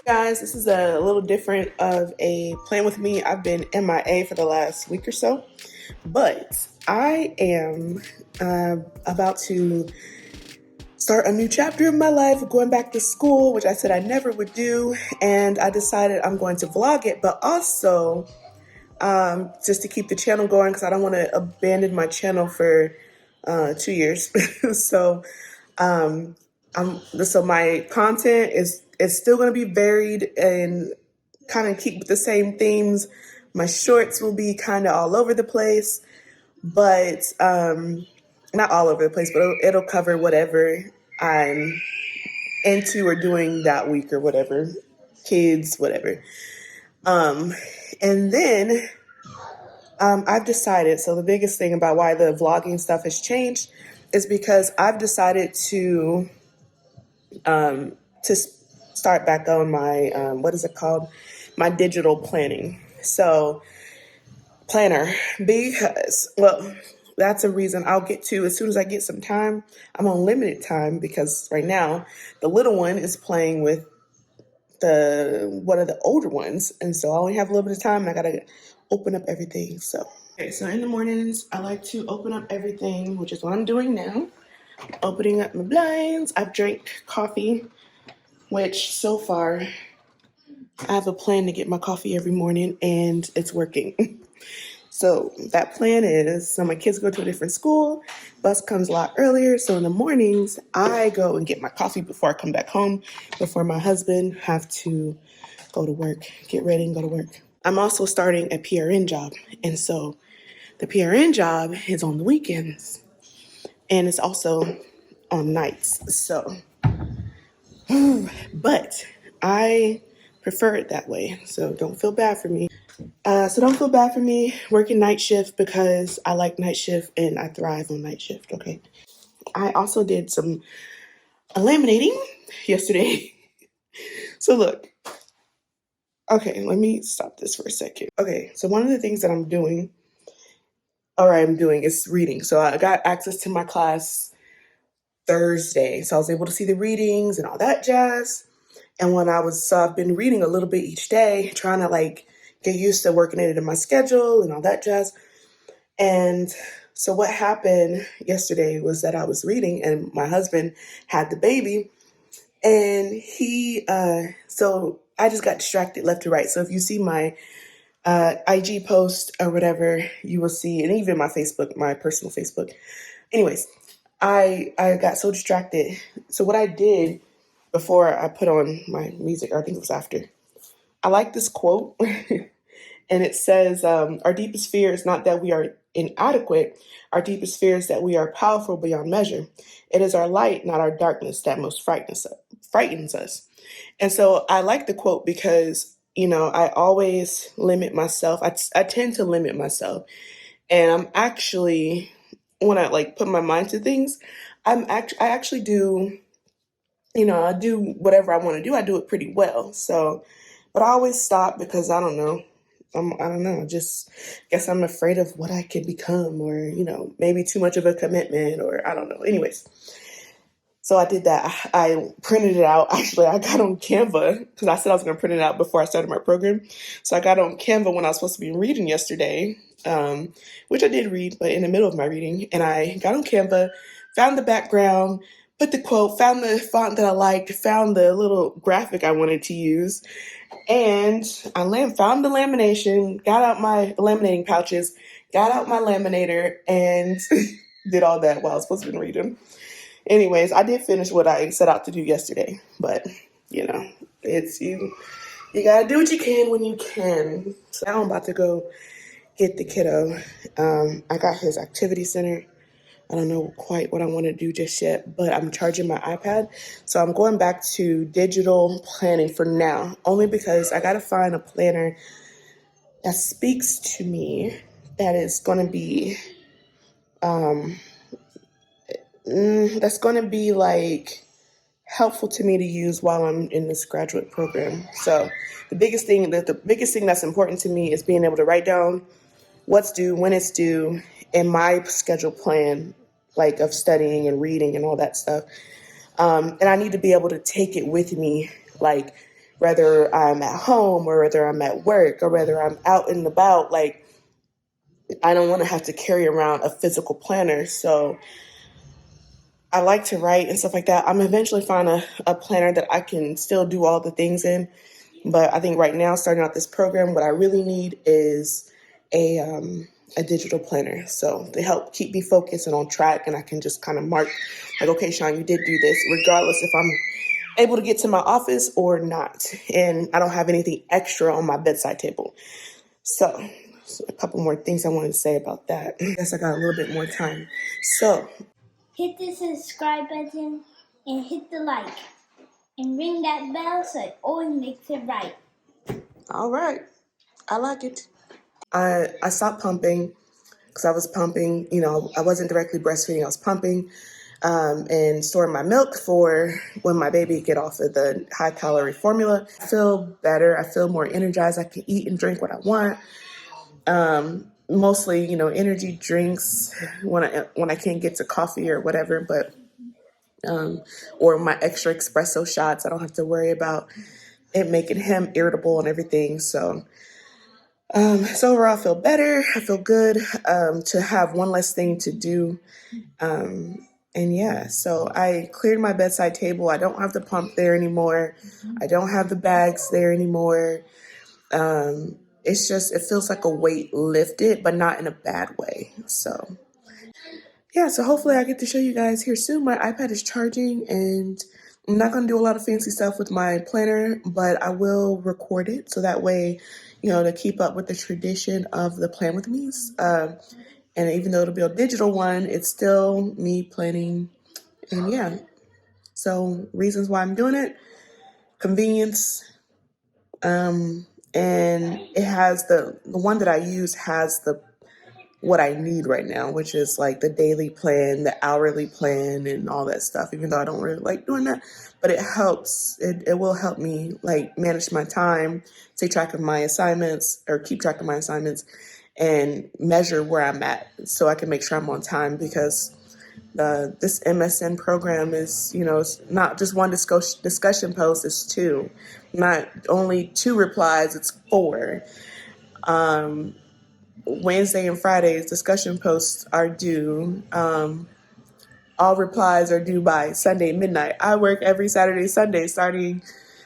Guys, this is a little different of a plan with me. I've been MIA for the last week or so, but I am about to start a new chapter in my life, going back to school, which I said I never would do, and I decided I'm going to vlog it, but also just to keep the channel going because I don't want to abandon my channel for 2 years. So so my content is still going to be varied and kind of keep the same themes. My shorts will be kind of all over the place, but not all over the place, but it'll cover whatever I'm into or doing that week or whatever, kids, whatever. And then I've decided, so the biggest thing about why the vlogging stuff has changed is because I've decided to start back on my, what is it called? My digital planning. So planner, because, well, that's a reason I'll get to as soon as I get some time. I'm on limited time because right now the little one is playing with one of the older ones. And so I only have a little bit of time and I got to open up everything. So, okay, so in the mornings, I like to open up everything, which is what I'm doing now. Opening up my blinds. I've drank coffee, which so far I have a plan to get my coffee every morning and it's working. So that plan is, so my kids go to a different school, bus comes a lot earlier. So in the mornings, I go and get my coffee before I come back home, before my husband have to go to work, get ready and go to work. I'm also starting a PRN job. And so the PRN job is on the weekends and it's also on nights. So, but I prefer it that way. So don't feel bad for me. Working night shift because I like night shift and I thrive on night shift. Okay. I also did some laminating yesterday. So look, okay, let me stop this for a second. Okay. So one of the things that I'm doing is reading. So I got access to my class Thursday. So I was able to see the readings and all that jazz. And I've been reading a little bit each day, trying to like get used to working it into my schedule and all that jazz. And so what happened yesterday was that I was reading and my husband had the baby and so I just got distracted left to right. So if you see my IG post or whatever, you will see, and even my Facebook, my personal Facebook. Anyways, I got so distracted. So what I did before I put on my music, or I think it was after, I like this quote. And it says, our deepest fear is not that we are inadequate. Our deepest fear is that we are powerful beyond measure. It is our light, not our darkness, that most frightens us. And so I like the quote because, I always limit myself. I tend to limit myself. And I'm actually, when I like put my mind to things, I actually do, I do whatever I want to do. I do it pretty well. So, but I always stop because I don't know. I don't know. Just guess I'm afraid of what I could become, or maybe too much of a commitment, or I don't know. Anyways, so I did that. I printed it out. Actually, I got on Canva because I said I was going to print it out before I started my program. So I got on Canva when I was supposed to be reading yesterday, which I did read, but in the middle of my reading, and I got on Canva, found the background, put the quote, found the font that I liked, found the little graphic I wanted to use. And I found the lamination, got out my laminating pouches, got out my laminator, and did all that while I was supposed to be reading. Anyways, I did finish what I set out to do yesterday, but it's you gotta do what you can when you can. So now I'm about to go get the kiddo. I got his activity center. I don't know quite what I want to do just yet, but I'm charging my iPad. So I'm going back to digital planning for now, only because I got to find a planner that speaks to me, that is going to be, like helpful to me to use while I'm in this graduate program. So the biggest thing that's important to me is being able to write down what's due, when it's due, and my schedule plan, like of studying and reading and all that stuff. And I need to be able to take it with me, like whether I'm at home or whether I'm at work or whether I'm out and about. Like, I don't want to have to carry around a physical planner. So I like to write and stuff like that. I'm eventually find a planner that I can still do all the things in. But I think right now, starting out this program, what I really need is a digital planner. So they help keep me focused and on track, and I can just kind of mark like, okay, Sean, you did do this, regardless if I'm able to get to my office or not. And I don't have anything extra on my bedside table. So a couple more things I wanted to say about that. I guess I got a little bit more time. So hit the subscribe button and hit the like. And ring that bell so it always makes it right. All right. I like it. I stopped pumping because I was pumping, I wasn't directly breastfeeding. I was pumping and storing my milk for when my baby get off of the high calorie formula. I feel better. I feel more energized. I can eat and drink what I want. Mostly, energy drinks when I can't get to coffee or whatever, but or my extra espresso shots. I don't have to worry about it making him irritable and everything. So overall, I feel better. I feel good to have one less thing to do. And yeah, so I cleared my bedside table. I don't have the pump there anymore. I don't have the bags there anymore. It's just, it feels like a weight lifted, but not in a bad way. So yeah, so hopefully I get to show you guys here soon. My iPad is charging, and I'm not going to do a lot of fancy stuff with my planner, but I will record it so that way, to keep up with the tradition of the Plan With Me's. And even though it'll be a digital one, it's still me planning. And yeah, so reasons why I'm doing it: convenience, and it has the one that I use has what I need right now, which is like the daily plan, the hourly plan, and all that stuff, even though I don't really like doing that. But it helps. It will help me like manage my time, take track of my assignments, or keep track of my assignments, and measure where I'm at so I can make sure I'm on time, because this MSN program is, it's not just one discussion post, it's two. Not only 2 replies, it's 4. Wednesday and Friday's discussion posts are due. All replies are due by Sunday midnight. I work every Saturday, Sunday, starting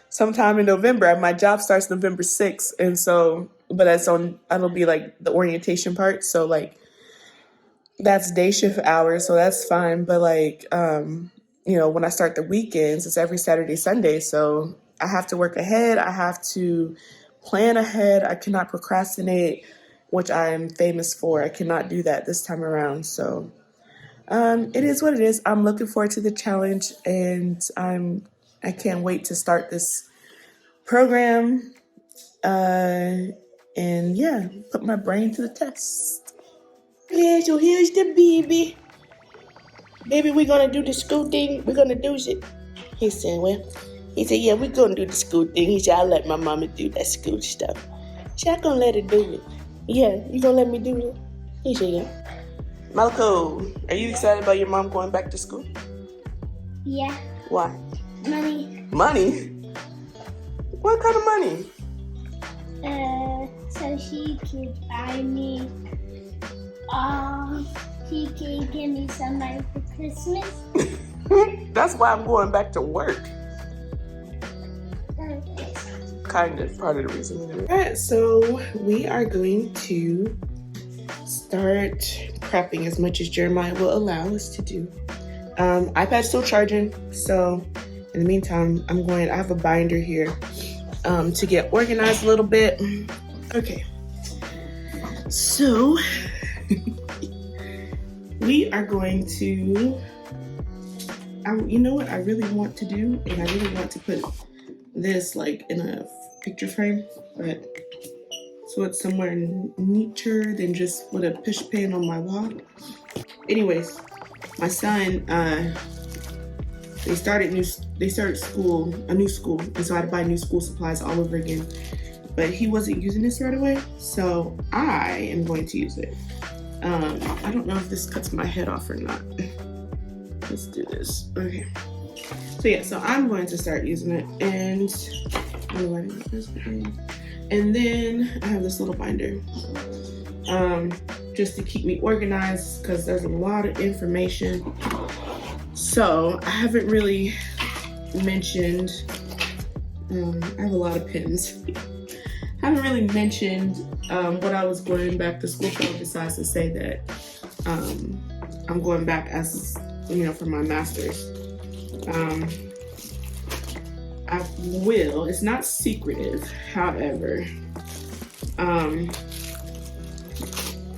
sometime in November. My job starts November 6th. And so, but that'll be like the orientation part. So like, that's day shift hours. So that's fine. But like, when I start the weekends, it's every Saturday, Sunday. So I have to work ahead. I have to plan ahead. I cannot procrastinate, which I am famous for. I cannot do that this time around. So it is what it is. I'm looking forward to the challenge, and I can't wait to start this program. And yeah, put my brain to the test. Yeah, so here's the baby. Baby, we're gonna do the school thing. We're gonna do it. He said, yeah, we're gonna do the school thing. He said, I'll let my mama do that school stuff. She not gonna let her do it. Yeah, you gonna let me do it? He said, yeah. Malco, are you excited about your mom going back to school? Yeah. Why? Money. Money? What kind of money? So she could buy me, she could give me some money for Christmas. That's why I'm going back to work. Kind of part of the reason. All right, so we are going to start prepping as much as Jeremiah will allow us to do. iPad's still charging, so in the meantime, I have a binder here to get organized a little bit. Okay, so we are going to, you know what I really want to do, and I really want to put this like in a picture frame, but so it's somewhere neater than just with a push pin on my wall. Anyways, my son, they started a new school, and so I had to buy new school supplies all over again. But he wasn't using this right away, so I am going to use it. I don't know if this cuts my head off or not. Let's do this. Okay. So yeah, so I'm going to start using it, and And then I have this little binder, just to keep me organized because there's a lot of information. So I haven't really mentioned, I have a lot of pens. I haven't really mentioned what I was going back to school for, besides to say that I'm going back as, for my master's. I will. It's not secretive, however.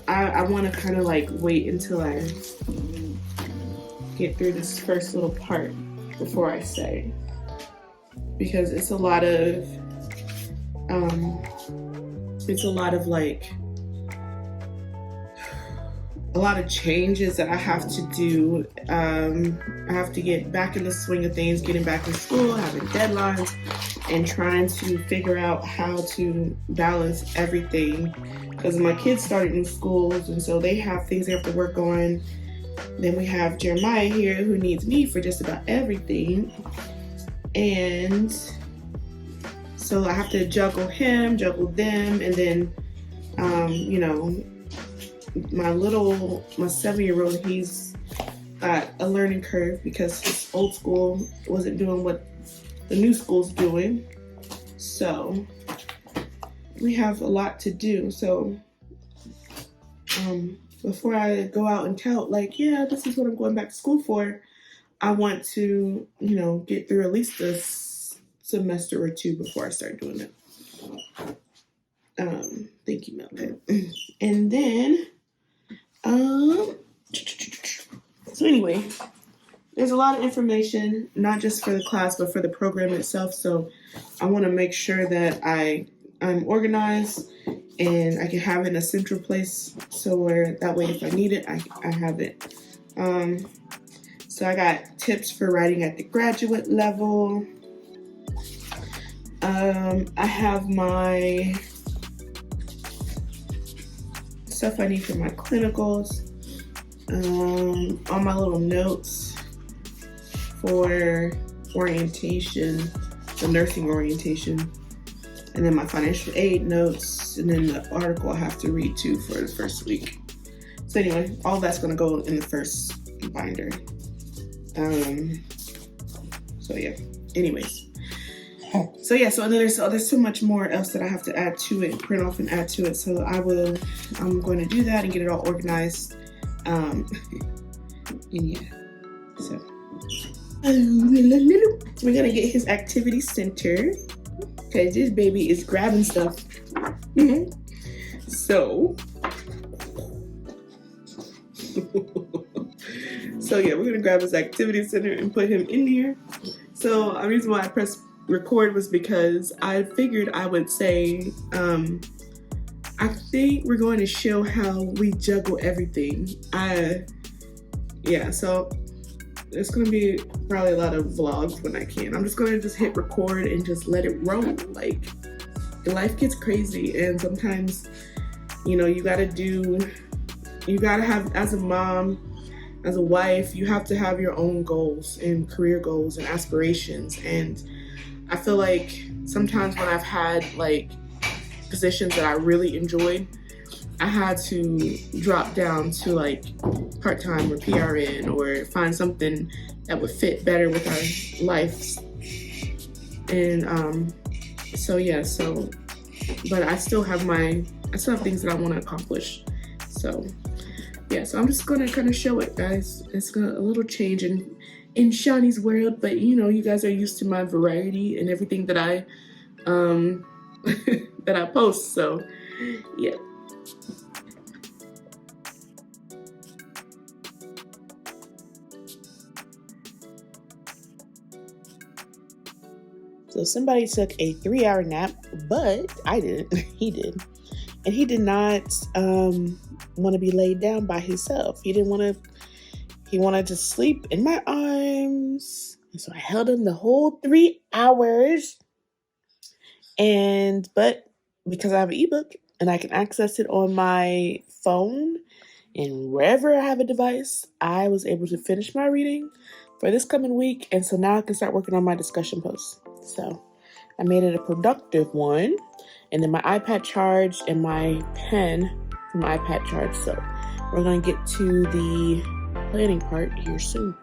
I want to kind of like wait until I get through this first little part before I say, because it's a lot of like a lot of changes that I have to do. I have to get back in the swing of things, getting back in school, having deadlines, and trying to figure out how to balance everything. Because my kids started new schools, and so they have things they have to work on. Then we have Jeremiah here, who needs me for just about everything. And so I have to juggle him, juggle them, and then, my 7-year-old, he's got a learning curve because his old school wasn't doing what the new school's doing. So we have a lot to do. So before I go out and tout, like, yeah, this is what I'm going back to school for, I want to, get through at least a semester or two before I start doing it. Thank you, Melvin. And then, so anyway, there's a lot of information, not just for the class, but for the program itself. So I want to make sure that I'm organized and I can have it in a central place, so where that way if I need it, I have it. So I got tips for writing at the graduate level. I have my stuff I need for my clinicals, all my little notes for orientation, the nursing orientation, and then my financial aid notes, and then the article I have to read too for the first week. So anyway, all that's gonna go in the first binder. So yeah, anyways. So then there's so much more else that I have to add to it, print off and add to it. So I'm going to do that and get it all organized. And yeah, so we're gonna get his activity center because this baby is grabbing stuff. So yeah, we're gonna grab his activity center and put him in here. So the reason why I pressed record was because I figured I would say, I think we're going to show how we juggle everything. So it's going to be probably a lot of vlogs when I can. I'm just going to hit record and just let it roll. Like, life gets crazy, and sometimes, you gotta have, as a mom, as a wife, you have to have your own goals and career goals and aspirations. And I feel like sometimes when I've had like positions that I really enjoyed, I had to drop down to like part-time or PRN or find something that would fit better with our lives. And but I still have things that I want to accomplish. So so I'm just gonna kind of show it, guys. It's a little change in Shonnie's world, but you guys are used to my variety and everything that I that I post. So yeah. So somebody took a 3-hour nap, but I didn't. He did. And he did not want to be laid down by himself. He wanted to sleep in my arms. And so I held him the whole 3 hours. But because I have an ebook and I can access it on my phone and wherever I have a device, I was able to finish my reading for this coming week. And so now I can start working on my discussion posts. So I made it a productive one. And then my iPad charged and my pen for my iPad charged. So we're going to get to the planning part here soon.